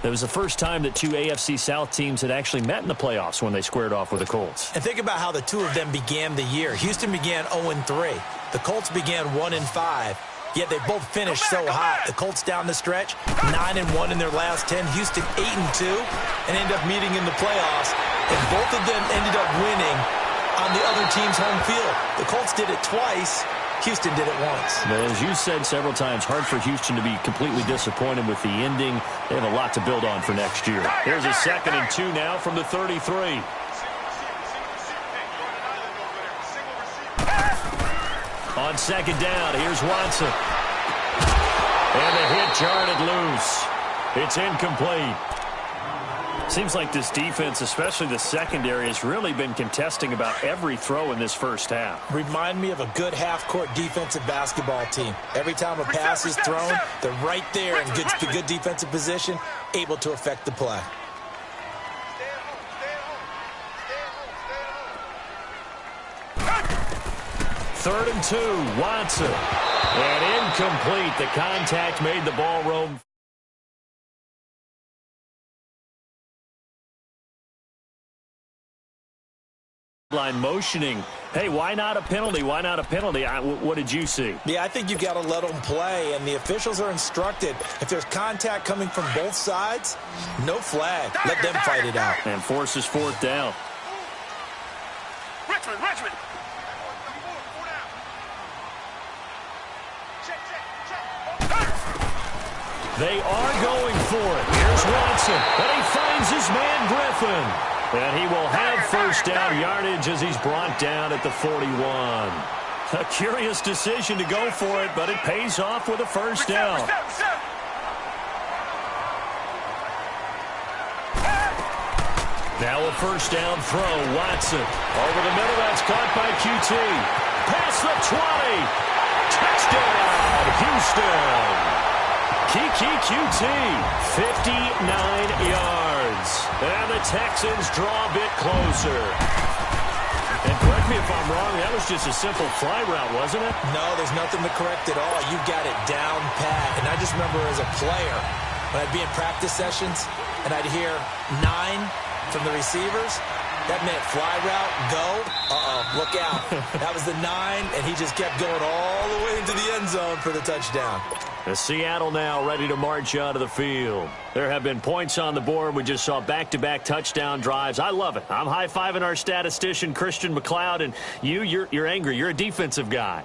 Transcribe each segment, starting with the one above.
It was the first time that two AFC South teams had actually met in the playoffs when they squared off with the Colts. And think about how the two of them began the year. Houston began 0-3. The Colts began 1-5. Yet they both finished so hot. The Colts down the stretch, 9-1 in their last 10. Houston 8-2, and ended up meeting in the playoffs. And both of them ended up winning on the other team's home field. The Colts did it twice. Houston did it once. But as you said several times, hard for Houston to be completely disappointed with the ending. They have a lot to build on for next year. Here's a 2nd and 2 now from the 33. On 2nd down, here's Watson. And the hit jarred it loose. It's incomplete. Seems like this defense, especially the secondary, has really been contesting about every throw in this first half. Remind me of a good half-court defensive basketball team. Every time a pass is thrown, they're right there in good defensive position, able to affect the play. Third and 2, Watson. And incomplete. The contact made the ball roam. Line motioning. Hey, why not a penalty? Why not a penalty? What did you see? Yeah, I think you've got to let them play, and the officials are instructed. If there's contact coming from both sides, no flag. Let them fight it out. And forces 4th down. Richmond. They are going for it. Here's Watson, and he finds his man Griffin. And he will have first down yardage as he's brought down at the 41. A curious decision to go for it, but it pays off with a first down. Now a first down throw. Watson over the middle. That's caught by QT. Past the 20. Touchdown, Houston. QT, 59 yards. And the Texans draw a bit closer. And correct me if I'm wrong, that was just a simple fly route, wasn't it? No, there's nothing to correct at all. You got it down pat. And I just remember as a player, when I'd be in practice sessions, and I'd hear 9 from the receivers, that meant fly route, go, look out. That was the 9, and he just kept going all the way into the end zone for the touchdown. The Seattle now ready to march out of the field. There have been points on the board. We just saw back-to-back touchdown drives. I love it. I'm high-fiving our statistician, Christian McLeod, and you're angry. You're a defensive guy.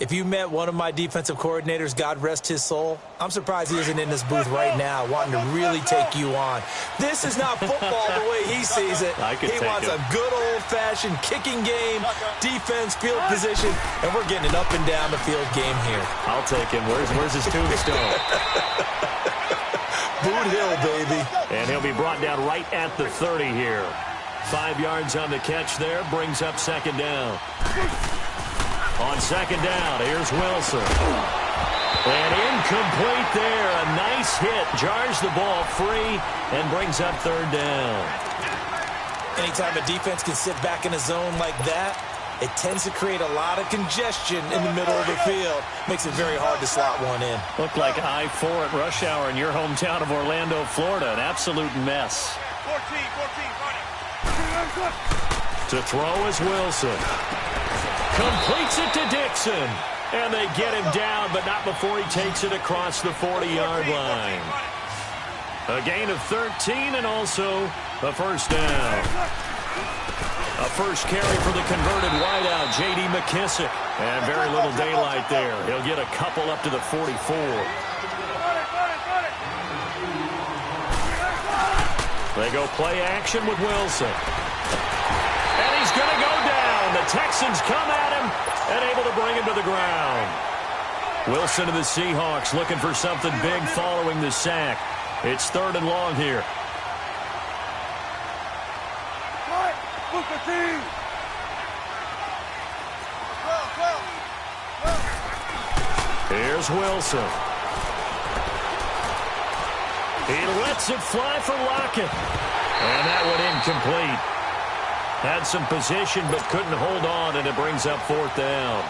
If you met one of my defensive coordinators, God rest his soul, I'm surprised he isn't in this booth right now wanting to really take you on. This is not football the way he sees it. He wants a good old-fashioned kicking game, defense, field position, and we're getting an up-and-down the field game here. I'll take him. Where's his tombstone? Boot Hill, baby. And he'll be brought down right at the 30 here. 5 yards on the catch there, brings up 2nd down. On 2nd down, here's Wilson. And incomplete there. A nice hit. Jars the ball free and brings up 3rd down. Anytime a defense can sit back in a zone like that, it tends to create a lot of congestion in the middle of the field. Makes it very hard to slot one in. Looked like I-4 at rush hour in your hometown of Orlando, Florida. An absolute mess. 14, running. To throw is Wilson. Completes it to Dixon. And they get him down, but not before he takes it across the 40-yard line. A gain of 13 and also a first down. A first carry for the converted wideout, J.D. McKissick. And very little daylight there. He'll get a couple up to the 44. They go play action with Wilson. And he's going to go down. The Texans come at him and able to bring him to the ground. Wilson to the Seahawks looking for something big following the sack. It's 3rd and long here. Here's Wilson. He lets it fly for Lockett. And that one incomplete. Had some position but couldn't hold on, and it brings up 4th down.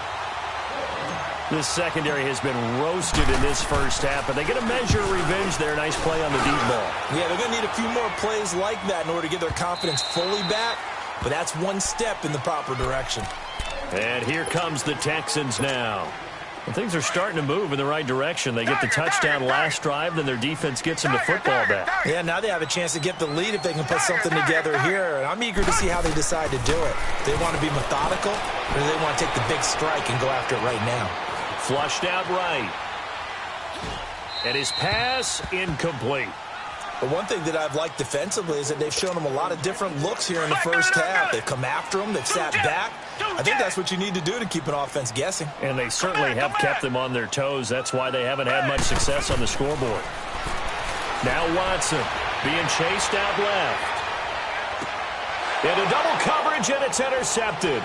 This secondary has been roasted in this first half, but they get a measure of revenge there. Nice play on the deep ball. Yeah, they're going to need a few more plays like that in order to get their confidence fully back, but that's one step in the proper direction. And here comes the Texans now. Well, things are starting to move in the right direction. They get the touchdown last drive, then their defense gets them the football back. Yeah, now they have a chance to get the lead if they can put something together here, and I'm eager to see how they decide to do it. Do they want to be methodical, or do they want to take the big strike and go after it right now? Flushed out right. And his pass incomplete. But one thing that I've liked defensively is that they've shown them a lot of different looks here in the first half. They've come after them. They've sat back. I think that's what you need to do to keep an offense guessing. And they certainly have kept them on their toes. That's why they haven't had much success on the scoreboard. Now Watson being chased out left. Into double coverage, and it's intercepted.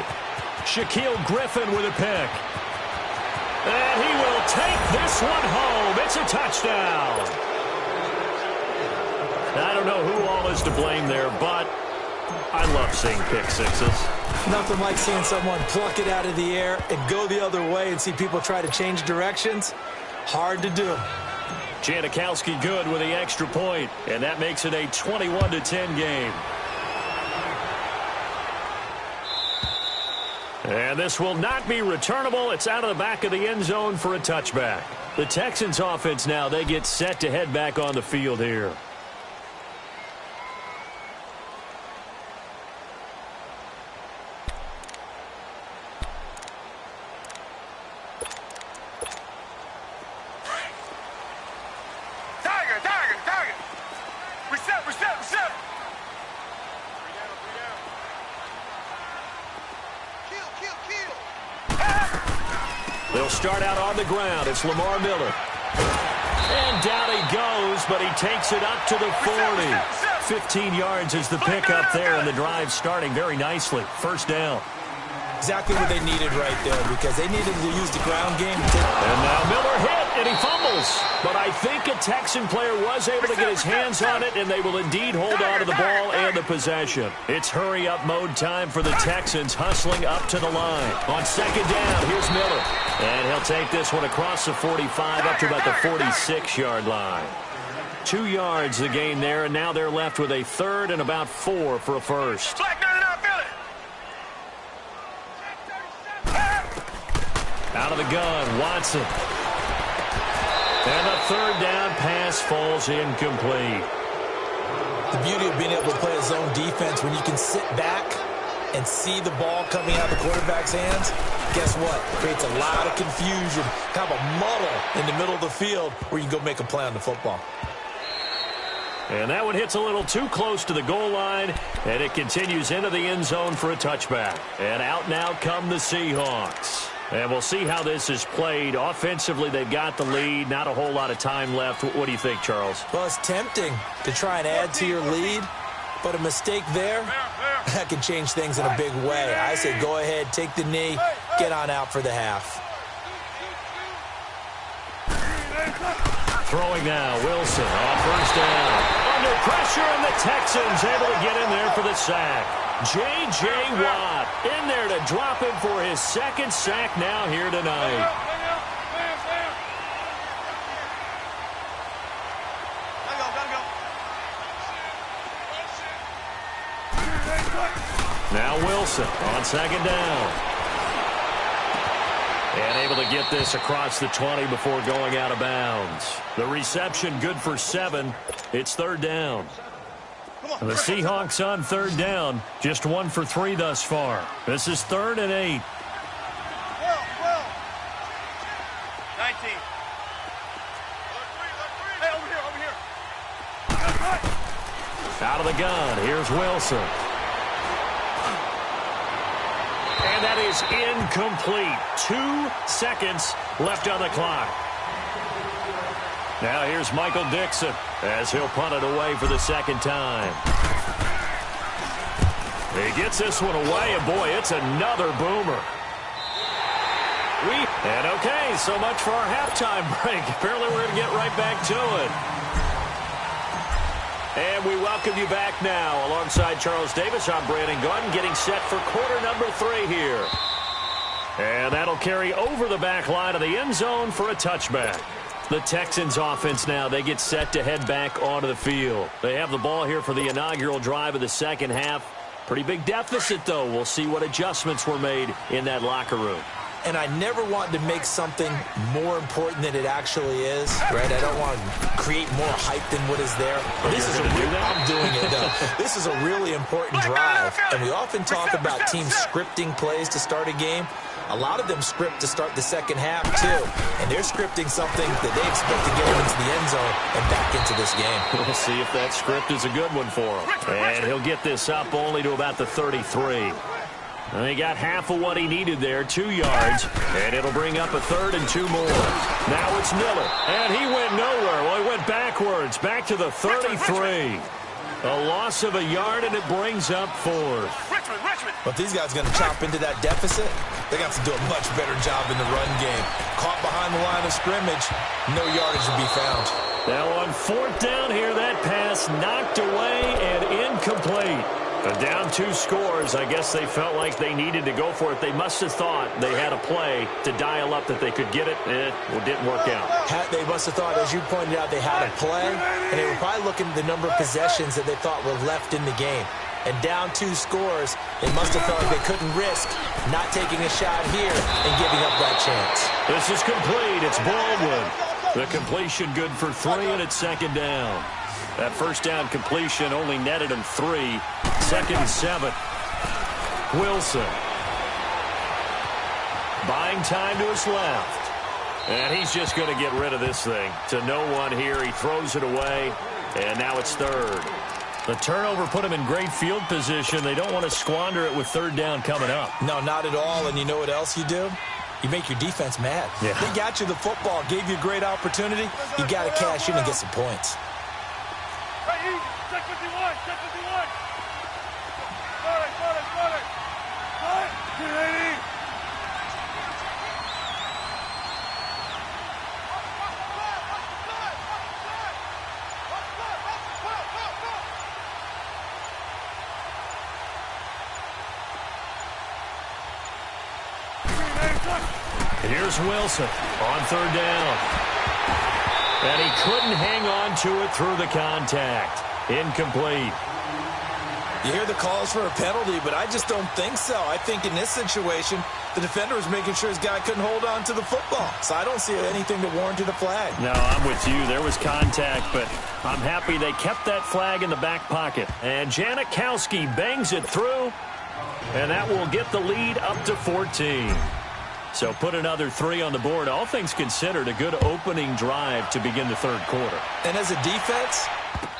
Shaquille Griffin with a pick. And he will take this one home. It's a touchdown. Now, I don't know who all is to blame there, but I love seeing pick sixes. Nothing like seeing someone pluck it out of the air and go the other way and see people try to change directions. Hard to do. Janikowski good with the extra point, and that makes it a 21-10 game. And this will not be returnable. It's out of the back of the end zone for a touchback. The Texans offense now, they get set to head back on the field here. They'll start out on the ground. It's Lamar Miller. And down he goes, but he takes it up to the 40. 15 yards is the pickup there, and the drive starting very nicely. First down. Exactly what they needed right there, because they needed to use the ground game. And now Miller hit, and he fumbles. But I think a Texan player was able to get his hands on it, and they will indeed hold on to the ball and the possession. It's hurry-up mode time for the Texans, hustling up to the line. On second down, here's Miller. And he'll take this one across the 45 up to about the 46-yard line. 2 yards the gain there, and now they're left with a third and about 4 for a first. Out of the gun, Watson. And the third down pass falls incomplete. The beauty of being able to play a zone defense when you can sit back and see the ball coming out of the quarterback's hands, guess what? Creates a lot of confusion, kind of a muddle in the middle of the field where you can go make a play on the football. And that one hits a little too close to the goal line, and it continues into the end zone for a touchback. And out now come the Seahawks. And we'll see how this is played. Offensively, they've got the lead. Not a whole lot of time left. What do you think, Charles? Well, it's tempting to try and add to your lead, but a mistake there, that can change things in a big way. I say go ahead, take the knee, get on out for the half. Throwing now, Wilson on first down. Under pressure, and the Texans able to get in there for the sack. J.J. Watt in there to drop him for his second sack now here tonight. Now Wilson on second down. And able to get this across the 20 before going out of bounds. The reception good for 7. It's third down. And the Seahawks on third down, just 1 for 3 thus far. This is 3rd and 8. 19. Hey, over here. Out of the gun, here's Wilson. And that is incomplete. 2 seconds left on the clock. Now here's Michael Dixon as he'll punt it away for the second time. He gets this one away, and boy, it's another boomer. And okay, so much for our halftime break. Apparently we're going to get right back to it. And we welcome you back now. Alongside Charles Davis, I'm Brandon Gordon, getting set for quarter number 3 here. And that'll carry over the back line of the end zone for a touchback. The Texans offense now, they get set to head back onto the field. They have the ball here for the inaugural drive of the second half. Pretty big deficit, though. We'll see what adjustments were made in that locker room. And I never want to make something more important than it actually is, right? I don't want to create more hype than what is there. But this is I'm doing it, though. This is a really important drive. And we often talk about teams scripting plays to start a game. A lot of them script to start the second half, too. And they're scripting something that they expect to get them into the end zone and back into this game. We'll see if that script is a good one for him. And he'll get this up only to about the 33. And he got half of what he needed there, 2 yards. And it'll bring up a 3rd and 2 more. Now it's Miller. And he went nowhere. Well, he went backwards, back to the 33. A loss of a yard, and it brings up 4th. But if these guys are going to chop into that deficit, they got to do a much better job in the run game. Caught behind the line of scrimmage, no yardage to be found. Now on 4th down here, that pass knocked away and incomplete. Down 2 scores. I guess they felt like they needed to go for it. They must have thought they had a play to dial up that they could get it. It didn't work out. They must have thought, as you pointed out, they had a play, and they were probably looking at the number of possessions that they thought were left in the game. And down 2 scores, they must have felt like they couldn't risk not taking a shot here and giving up that chance. This is complete. It's Baldwin. The completion good for 3, and it's 2nd down. That first down completion only netted him 3. 2nd and 7. Wilson. Buying time to his left. And he's just going to get rid of this thing. To no one here. He throws it away. And now it's 3rd. The turnover put him in great field position. They don't want to squander it with 3rd down coming up. No, not at all. And you know what else you do? You make your defense mad. Yeah. They got you the football, gave you a great opportunity. You got to cash in and get some points. Check 51, check 51. Got it. Here's Wilson on 3rd down. And he couldn't hang on to it through the contact. Incomplete. You hear the calls for a penalty, but I just don't think so. I think in this situation, the defender was making sure his guy couldn't hold on to the football. So I don't see anything that warranted a flag. No, I'm with you. There was contact, but I'm happy they kept that flag in the back pocket. And Janikowski bangs it through, and that will get the lead up to 14. So put another 3 on the board. All things considered, a good opening drive to begin the 3rd quarter. And as a defense,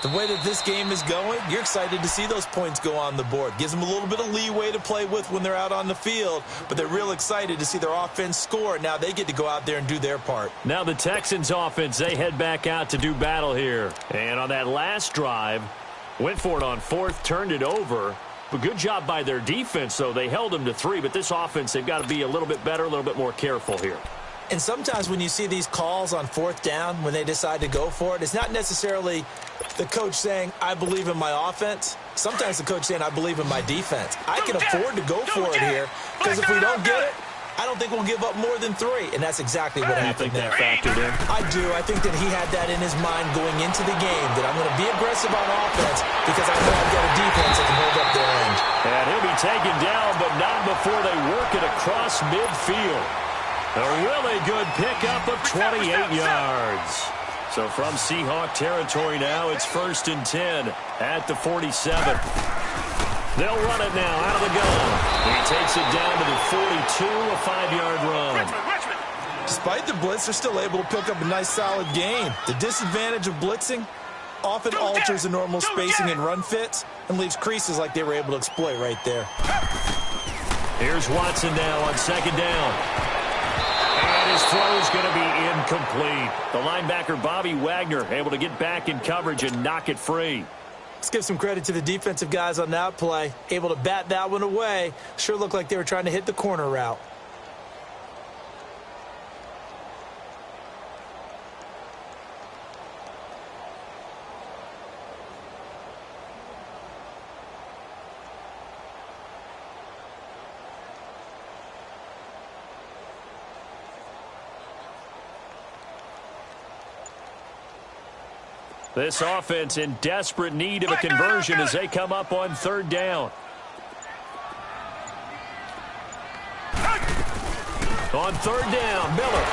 the way that this game is going, you're excited to see those points go on the board. Gives them a little bit of leeway to play with when they're out on the field, but they're real excited to see their offense score. Now they get to go out there and do their part. Now the Texans offense, they head back out to do battle here. And on that last drive, went for it on 4th, turned it over. But good job by their defense, though. They held them to 3, but this offense, they've got to be a little bit better, a little bit more careful here. And sometimes when you see these calls on 4th down, when they decide to go for it, it's not necessarily the coach saying, I believe in my offense. Sometimes the coach saying, I believe in my defense. I can afford to go for it here, because if we don't get it, I don't think we'll give up more than 3, and that's exactly what happened there. You think that factored in? I do. I think that he had that in his mind going into the game, that I'm going to be aggressive on offense because I know I've got a defense that can hold up their end. And he'll be taken down, but not before they work it across midfield. A really good pickup of 28 yards. So from Seahawk territory now, it's 1st and 10 at the 47. They'll run it now out of the gun. He takes it down to the 42, a 5-yard run. Despite the blitz, they're still able to pick up a nice, solid gain. The disadvantage of blitzing often alters the normal spacing and run fits and leaves creases like they were able to exploit right there. Here's Watson now on 2nd down. And his throw is going to be incomplete. The linebacker, Bobby Wagner, able to get back in coverage and knock it free. Let's give some credit to the defensive guys on that play. Able to bat that one away. Sure looked like they were trying to hit the corner route. This offense in desperate need of a conversion as they come up on 3rd down. On 3rd down, Miller.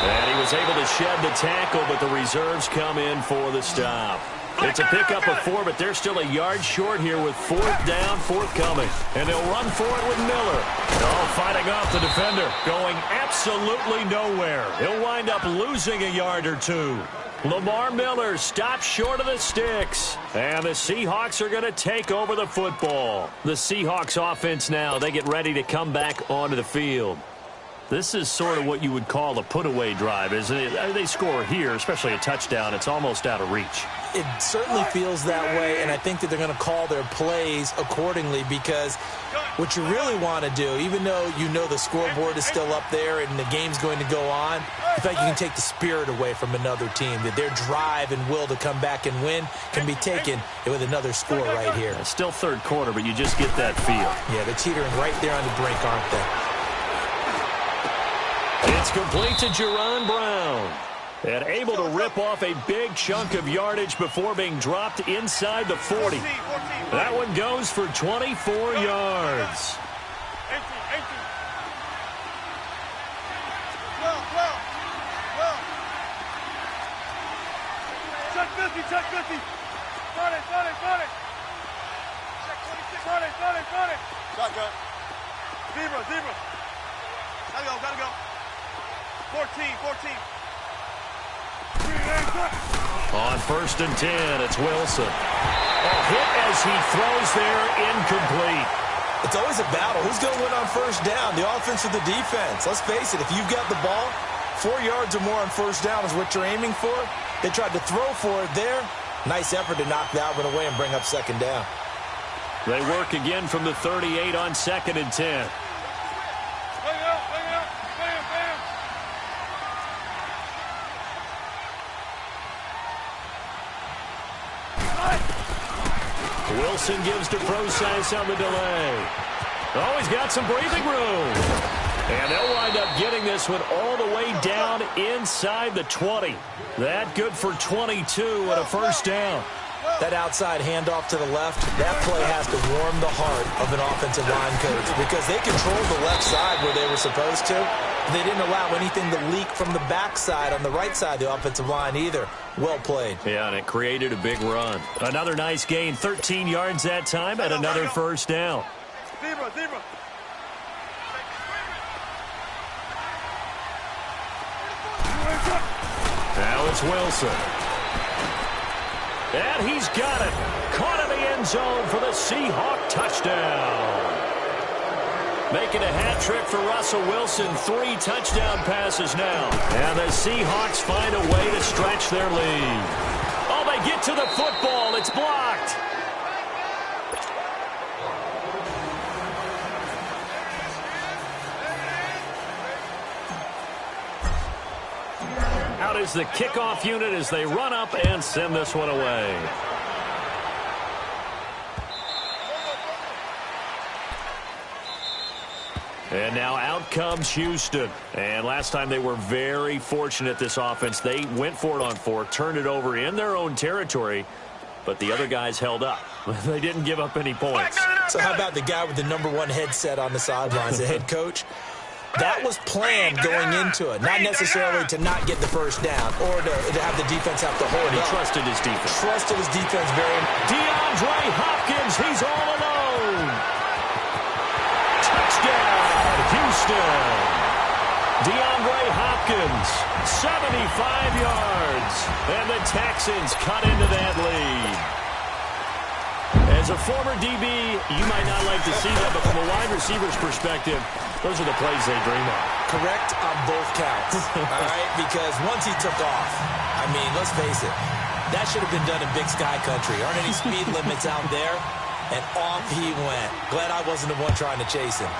And he was able to shed the tackle, but the reserves come in for the stop. It's a pickup of 4, but they're still a yard short here with 4th down, forthcoming. And they'll run for it with Miller. Oh, fighting off the defender, going absolutely nowhere. He'll wind up losing a yard or 2. Lamar Miller stops short of the sticks. And the Seahawks are going to take over the football. The Seahawks offense now, they get ready to come back onto the field. This is sort of what you would call a put-away drive, isn't it? They score here, especially a touchdown. It's almost out of reach. It certainly feels that way, and I think that they're going to call their plays accordingly because what you really want to do, even though you know the scoreboard is still up there and the game's going to go on, I feel like you can take the spirit away from another team, that their drive and will to come back and win can be taken with another score right here. It's still 3rd quarter, but you just get that feel. Yeah, they're teetering right there on the brink, aren't they? It's complete to Jerron Brown. And able to rip off a big chunk of yardage before being dropped inside the 40. That one goes for 24 yards. Check 50, check 50. Got it. Check 26. Got it. Shotgun. Zebra. Gotta go. 14. On 1st and 10, it's Wilson. A hit as he throws there, incomplete. It's always a battle. Who's going to win on 1st down, the offense or the defense? Let's face it, if you've got the ball, 4 yards or more on 1st down is what you're aiming for. They tried to throw for it there. Nice effort to knock that one away and bring up 2nd down. They work again from the 38 on 2nd and 10. Wilson gives to Process on the delay. Oh, he's got some breathing room. And they'll wind up getting this one all the way down inside the 20. That good for 22 and a 1st down. That outside handoff to the left, that play has to warm the heart of an offensive line coach because they controlled the left side where they were supposed to. They didn't allow anything to leak from the backside on the right side of the offensive line either. Well played. Yeah, and it created a big run. Another nice gain, 13 yards that time, and another 1st down. Zebra. Now it's Wilson. And he's got it. Caught in the end zone for the Seahawk touchdown. Making a hat trick for Russell Wilson. 3 touchdown passes now. And the Seahawks find a way to stretch their lead. Oh, they get to the football. It's blocked. Out is the kickoff unit as they run up and send this one away. And now out comes Houston. And last time they were very fortunate, this offense. They went for it on 4, turned it over in their own territory, but the other guys held up. They didn't give up any points. So how about the guy with the #1 headset on the sidelines, the head coach? That was planned going into it, not necessarily to not get the 1st down or to have the defense have to hold it. He trusted his defense. Trusted his defense very much. DeAndre Hopkins, he's all alone. Touchdown, Houston. DeAndre Hopkins, 75 yards. And the Texans cut into that lead. As a former DB, you might not like to see that, but from a wide receiver's perspective, those are the plays they dream of. Correct on both counts, all right? Because once he took off, I mean, let's face it, that should have been done in Big Sky Country. Aren't any speed limits out there? And off he went. Glad I wasn't the one trying to chase him.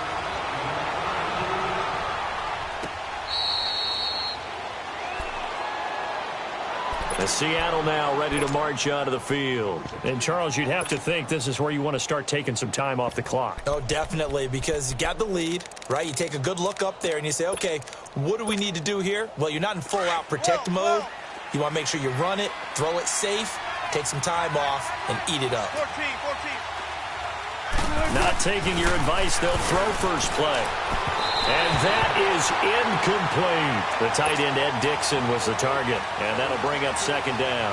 And Seattle now ready to march onto the field. And, Charles, you'd have to think this is where you want to start taking some time off the clock. Oh, definitely, because you got the lead, right? You take a good look up there and you say, okay, what do we need to do here? Well, you're not in full-out protect mode. You want to make sure you run it, throw it safe, take some time off, and eat it up. 14. Not taking your advice, they'll throw first play. And that is incomplete. The tight end, Ed Dixon, was the target, and that'll bring up second down.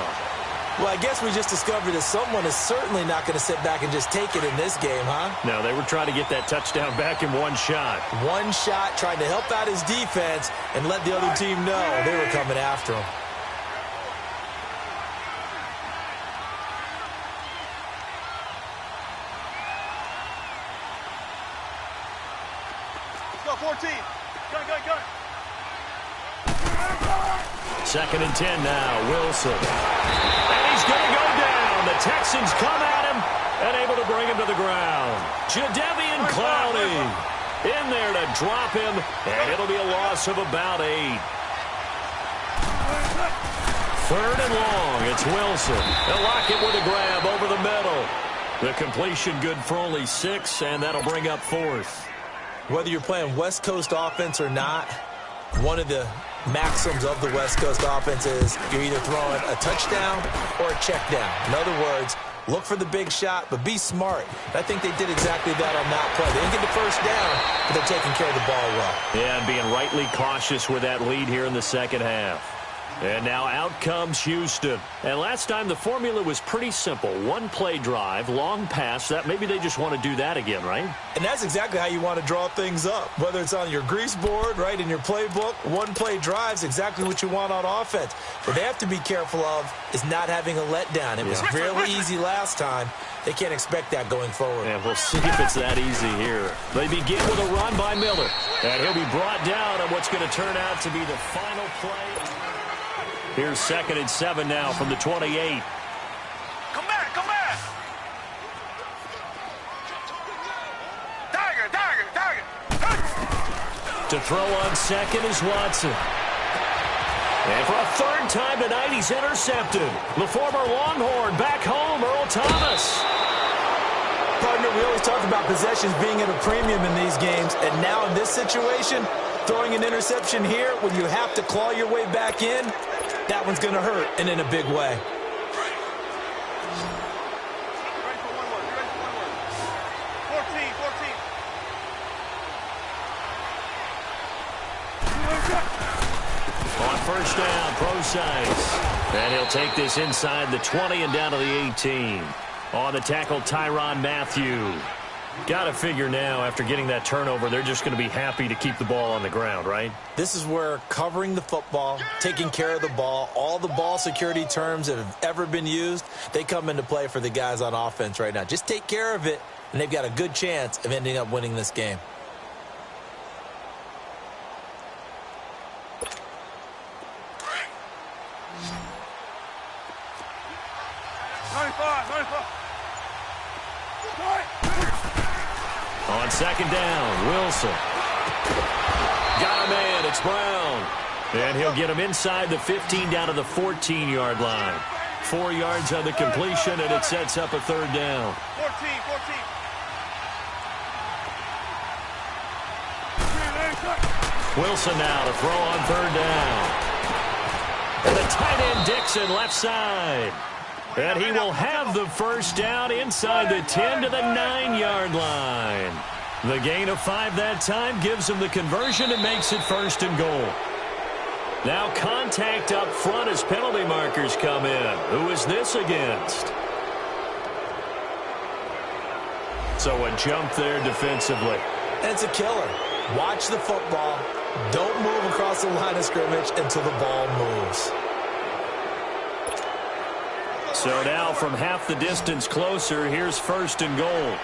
Well, I guess we just discovered that someone is certainly not going to sit back and just take it in this game, huh? No, they were trying to get that touchdown back in one shot. One shot, trying to help out his defense and let the other team know they were coming after him. Let's go, 14. Go. Second and 10 now, Wilson. And he's going to go down. The Texans come at him and able to bring him to the ground. Jadeveon Clowney in there to drop him, and it'll be a loss of about 8. Third and long, it's Wilson. They'll lock it with a grab over the middle. The completion good for only 6, and that'll bring up 4th. Whether you're playing West Coast offense or not, one of the maxims of the West Coast offense is you're either throwing a touchdown or a check down. In other words, look for the big shot, but be smart. I think they did exactly that on that play. They didn't get the first down, but they're taking care of the ball well. Yeah, and being rightly cautious with that lead here in the second half. And now out comes Houston. And last time the formula was pretty simple. One play drive, long pass. That maybe they just want to do that again, right? And that's exactly how you want to draw things up. Whether it's on your grease board, right, in your playbook, one play drive is exactly what you want on offense. What they have to be careful of is not having a letdown. It was really easy last time. They can't expect that going forward. And we'll see if it's that easy here. They begin with a run by Miller. And he'll be brought down on what's going to turn out to be the final play. Here's second and 7 now from the 28. Come back. Target. To throw on second is Watson. And for a third time tonight, he's intercepted. The former Longhorn back home, Earl Thomas. Partner, we always talk about possessions being at a premium in these games, and now in this situation, throwing an interception here when you have to claw your way back in, that one's going to hurt, and in a big way. Ready for one more. 14. On first down, Procise. And he'll take this inside the 20 and down to the 18. On the tackle, Tyrann Mathieu. Got to figure now, after getting that turnover, they're just going to be happy to keep the ball on the ground, right? This is where covering the football, taking care of the ball, all the ball security terms that have ever been used, they come into play for the guys on offense right now. Just take care of it, and they've got a good chance of ending up winning this game. On second down, Wilson. Got a man, it's Brown. And he'll get him inside the 15 down to the 14-yard line. 4 yards on the completion, and it sets up a third down. 14. Wilson now to throw on third down. And the tight end Dixon left side. And he will have the first down inside the 10 to the 9-yard line. The gain of 5 that time gives him the conversion and makes it first and goal. Now contact up front as penalty markers come in. Who is this against? So a jump there defensively. And it's a killer. Watch the football. Don't move across the line of scrimmage until the ball moves. So now from half the distance closer, here's first and goal.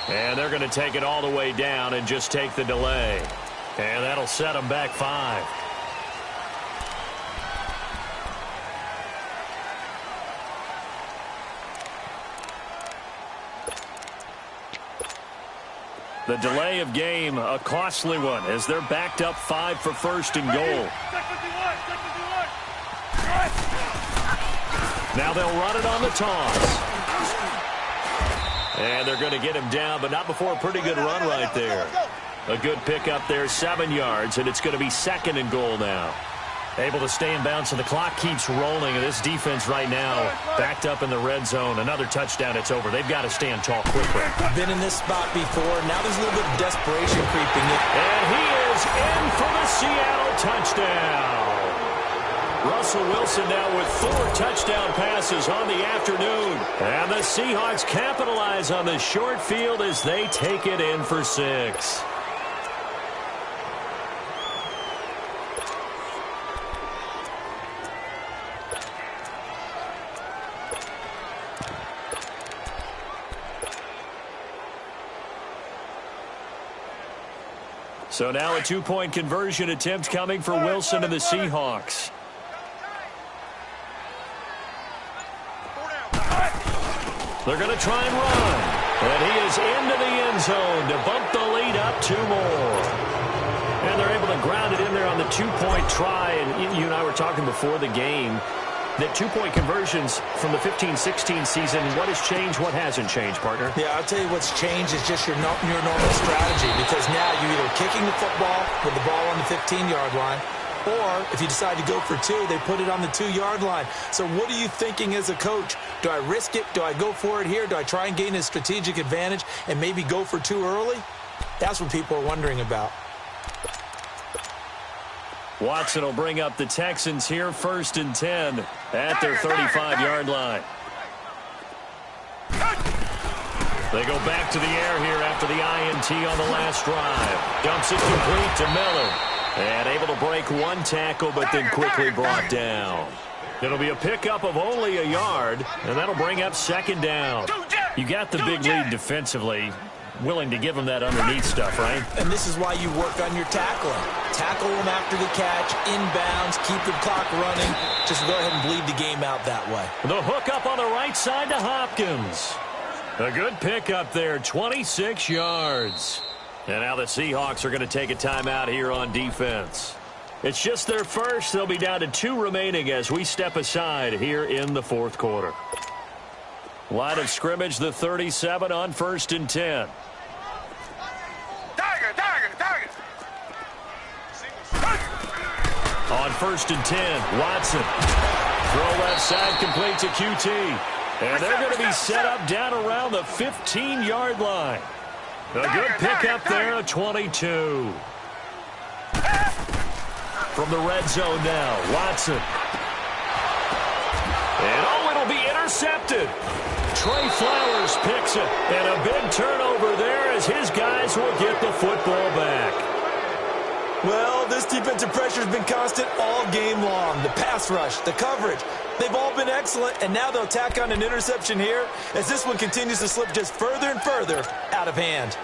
And they're going to take it all the way down and just take the delay. And that'll set them back 5. The delay of game, a costly one, as they're backed up 5 for first and goal. Now they'll run it on the toss. And they're going to get him down, but not before a pretty good run right there. A good pickup there, 7 yards, and it's going to be second and goal now. Able to stay in bounds, and the clock keeps rolling. And this defense right now backed up in the red zone. Another touchdown, it's over. They've got to stand tall quickly. Been in this spot before. Now there's a little bit of desperation creeping in. And he is in for the Seattle touchdown. Russell Wilson now with 4 touchdown passes on the afternoon. And the Seahawks capitalize on the short field as they take it in for 6. So now a 2-point conversion attempt coming for Wilson and the Seahawks. They're going to try and run. And he is into the end zone to bump the lead up 2 more. And they're able to ground it in there on the 2-point try. And you and I were talking before the game that 2-point conversions from the 15-16 season, what has changed, what hasn't changed, partner? Yeah, I'll tell you what's changed is just your normal strategy, because now you're either kicking the football with the ball on the 15-yard line, or if you decide to go for 2, they put it on the 2-yard line. So what are you thinking as a coach? Do I risk it? Do I go for it here? Do I try and gain a strategic advantage and maybe go for 2 early? That's what people are wondering about. Watson will bring up the Texans here, 1st and 10 at their 35-yard line. They go back to the air here after the INT on the last drive. Dumps it complete to Miller. And able to break 1 tackle, but then quickly brought down. It'll be a pickup of only a yard, and that'll bring up 2nd down. You got the big lead defensively. Willing to give them that underneath stuff, right? And this is why you work on your tackling. Tackle them after the catch, inbounds, keep the clock running. Just go ahead and bleed the game out that way. The hook up on the right side to Hopkins. A good pickup there, 26 yards. And now the Seahawks are going to take a timeout here on defense. It's just their first. They'll be down to 2 remaining as we step aside here in the 4th quarter. Line of scrimmage, the 37 on 1st and 10. Target. On 1st and 10, Watson. Throw left side, complete to QT. And they're going to be set up down around the 15-yard line. A good pickup there of 22. From the red zone now, Watson. And it'll be intercepted. Trey Flowers picks it, and a big turnover there as his guys will get the football back. Well, this defensive pressure has been constant all game long. The pass rush, the coverage, they've all been excellent, and now they'll tack on an interception here as this one continues to slip just further and further out of hand.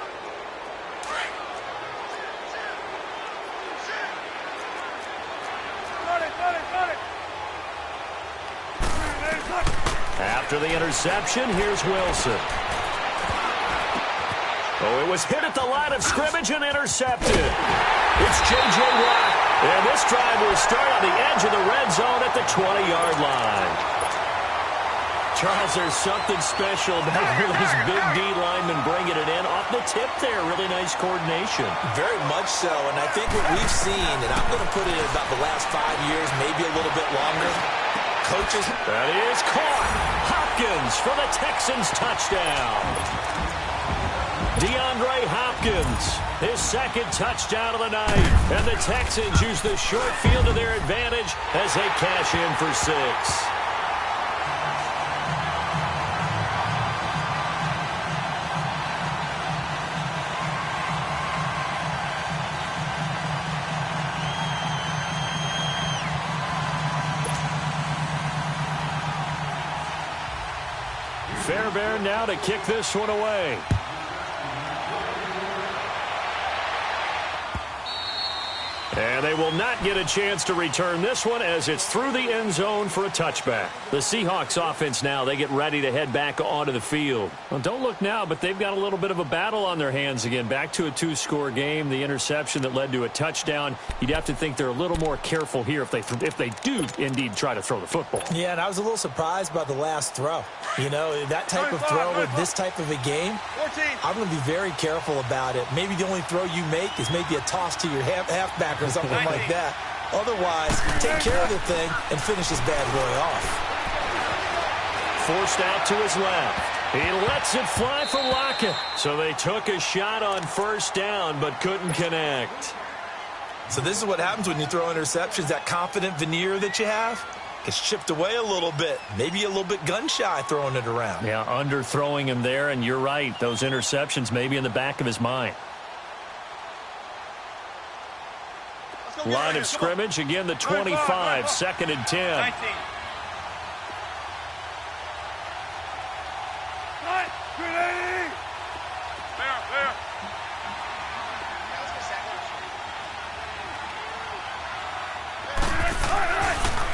After the interception, here's Wilson. Oh, it was hit at the line of scrimmage and intercepted. It's J.J. Watt, and this drive will start on the edge of the red zone at the 20-yard line. Charles, there's something special about these big D linemen bringing it in. Off the tip there, really nice coordination. Very much so, and I think what we've seen, and I'm going to put it in about the last 5 years, maybe a little bit longer, coaches. That is caught. Hopkins for the Texans touchdown. DeAndre Hopkins, his 2nd touchdown of the night. And the Texans use the short field to their advantage as they cash in for 6. Fairbairn now to kick this one away. And they will not get a chance to return this one as it's through the end zone for a touchback. The Seahawks offense now, they get ready to head back onto the field. Well, don't look now, but they've got a little bit of a battle on their hands again. Back to a two-score game, the interception that led to a touchdown. You'd have to think they're a little more careful here if they do indeed try to throw the football. Yeah, and I was a little surprised by the last throw. You know, that type of throw with this type of a game, I'm going to be very careful about it. Maybe the only throw you make is maybe a toss to your halfback or something like that. Otherwise, take care of the thing and finish this bad boy off. Forced out to his left. He lets it fly for Lockett. So they took a shot on first down but couldn't connect. So this is what happens when you throw interceptions. That confident veneer that you have gets chipped away a little bit. Maybe a little bit gun-shy throwing it around. Yeah, underthrowing him there, and you're right. Those interceptions may be in the back of his mind. Line of scrimmage, again the 25, 2nd and 10. 19. There.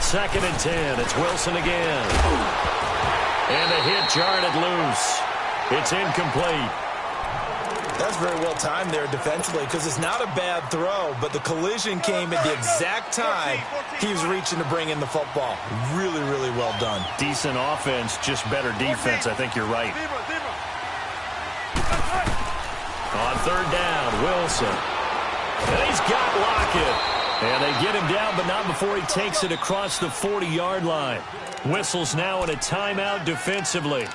2nd and 10. It's Wilson again. And a hit jarred it loose. It's incomplete. That's very well timed there defensively because it's not a bad throw, but the collision came at the exact time he was reaching to bring in the football. Really, really well done. Decent offense, just better defense. I think you're right. On 3rd down, Wilson. And he's got Lockett. And they get him down, but not before he takes it across the 40-yard line. Whistles now in a timeout defensively.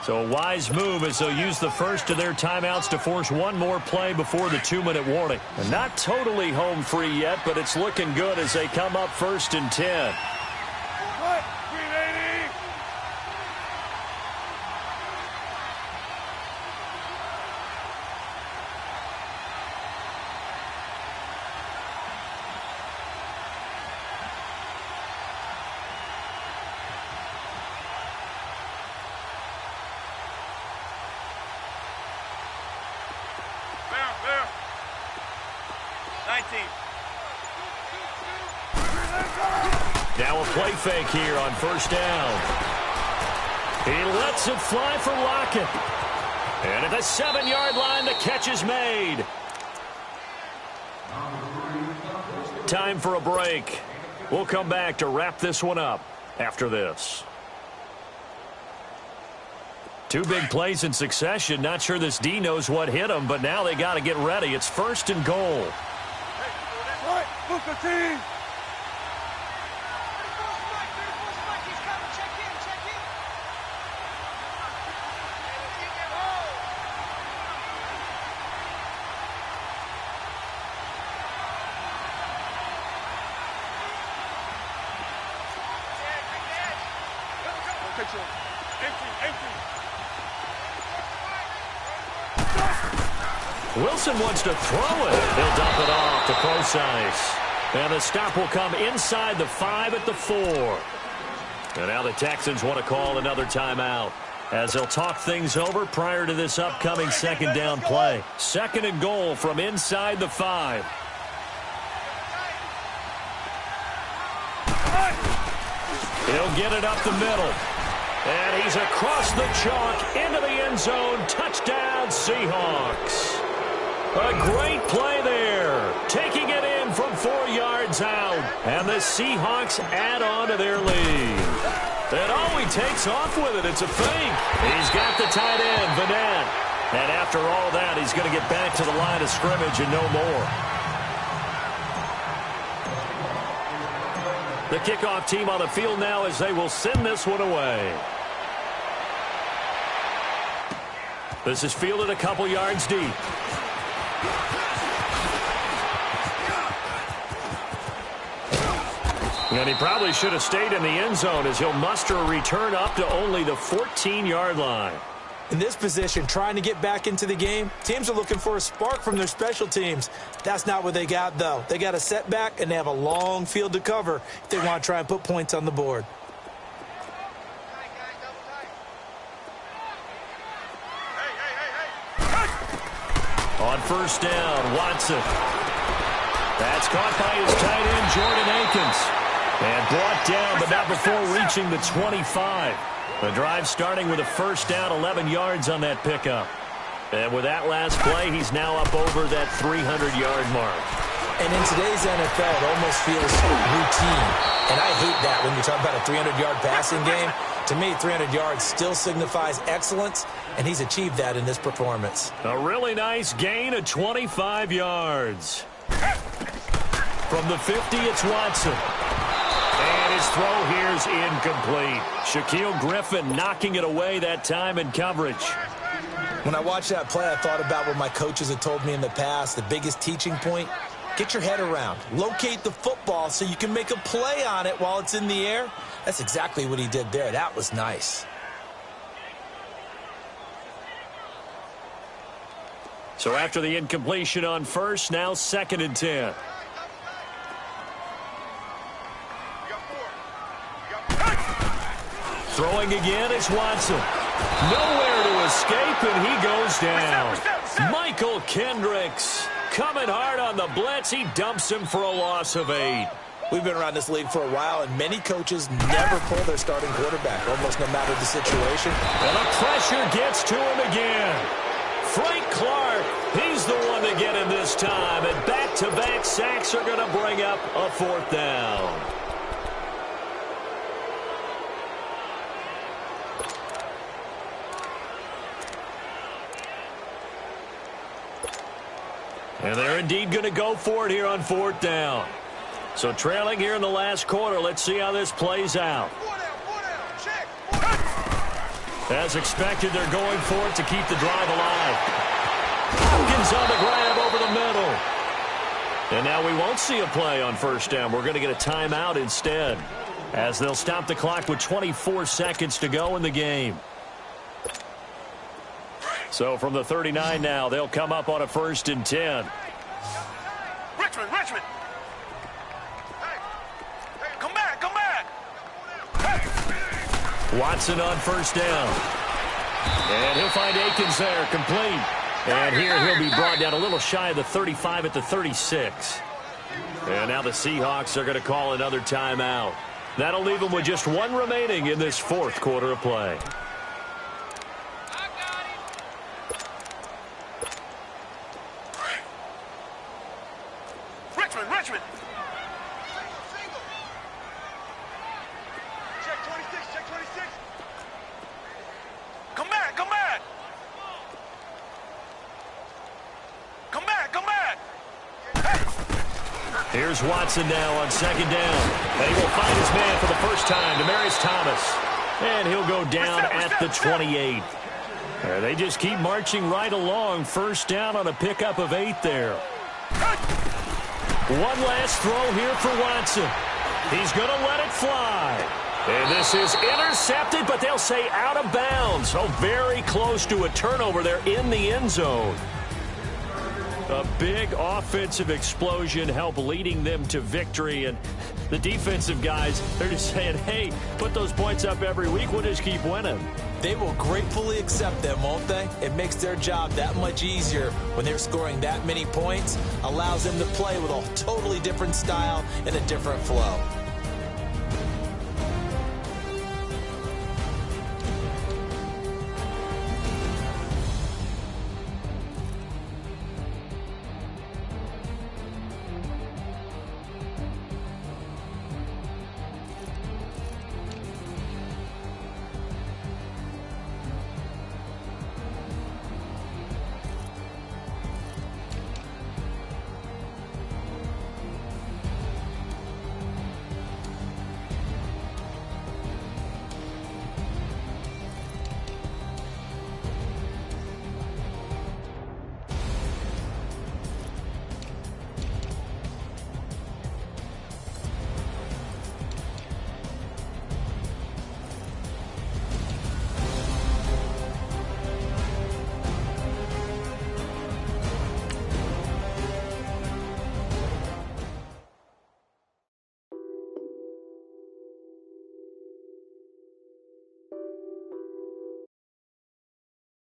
So a wise move as they'll use the first of their timeouts to force one more play before the 2-minute warning. And not totally home free yet, but it's looking good as they come up 1st and 10. Now a play fake here on 1st down. He lets it fly for Lockett. And at the 7-yard line, the catch is made. Time for a break. We'll come back to wrap this one up after this. 2 big plays in succession. Not sure this D knows what hit him, but now they got to get ready. It's 1st and goal. Wilson wants to throw it. He'll dump it off to Procise. And the stop will come inside the 5 at the 4. And now the Texans want to call another timeout as they'll talk things over prior to this upcoming 2nd down play. 2nd and goal from inside the 5. He'll get it up the middle. And he's across the chalk into the end zone. Touchdown, Seahawks. A great play there. Taking it in from 4 yards out. And the Seahawks add on to their lead. And he takes off with it. It's a fake. He's got the tight end, Vanette. And after all that, he's going to get back to the line of scrimmage and no more. The kickoff team on the field now as they will send this one away. This is fielded a couple yards deep. And he probably should have stayed in the end zone as he'll muster a return up to only the 14-yard line. In this position, trying to get back into the game, teams are looking for a spark from their special teams. That's not what they got, though. They got a setback, and they have a long field to cover if they want to try and put points on the board. On 1st down, Watson. That's caught by his tight end, Jordan Akins. And brought down, but not before reaching the 25. The drive starting with a first down, 11 yards on that pickup. And with that last play, he's now up over that 300-yard mark. And in today's NFL, it almost feels routine. And I hate that when you talk about a 300-yard passing game. To me, 300 yards still signifies excellence, and he's achieved that in this performance. A really nice gain of 25 yards. From the 50, it's Watson. And his throw here is incomplete. Shaquille Griffin knocking it away that time in coverage. When I watched that play, I thought about what my coaches had told me in the past. The biggest teaching point, get your head around. Locate the football so you can make a play on it while it's in the air. That's exactly what he did there. That was nice. So after the incompletion on first, now 2nd and 10. Throwing again, it's Watson. Nowhere to escape, and he goes down. Michael Kendricks coming hard on the blitz. He dumps him for a loss of 8. We've been around this league for a while, and many coaches never pull their starting quarterback, almost no matter the situation. And the pressure gets to him again. Frank Clark, he's the one to get him this time. And back-to-back sacks are going to bring up a 4th down. And they're indeed going to go for it here on 4th down. So trailing here in the last quarter, let's see how this plays out. As expected, they're going for it to keep the drive alive. Hopkins on the grab over the middle. And now we won't see a play on 1st down. We're going to get a timeout instead, as they'll stop the clock with 24 seconds to go in the game. So from the 39 now, they'll come up on a 1st and 10. Richmond! Hey, come back! Hey. Watson on 1st down. And he'll find Akins there, complete. And here he'll be brought down a little shy of the 35 at the 36. And now the Seahawks are going to call another timeout. That'll leave them with just 1 remaining in this 4th quarter of play. Richmond! Check 26! Come back! Hey. Here's Watson now on 2nd down. And he will find his man for the first time, Demaryius Thomas. And he'll go down at the 28. They just keep marching right along. 1st down on a pickup of 8 there. One last throw here for Watson. He's going to let it fly. And this is intercepted, but they'll say out of bounds. So very close to a turnover there in the end zone. A big offensive explosion helped leading them to victory. And the defensive guys, they're just saying, hey, put those points up every week. We'll just keep winning. They will gratefully accept them, won't they? It makes their job that much easier when they're scoring that many points. Allows them to play with a totally different style and a different flow.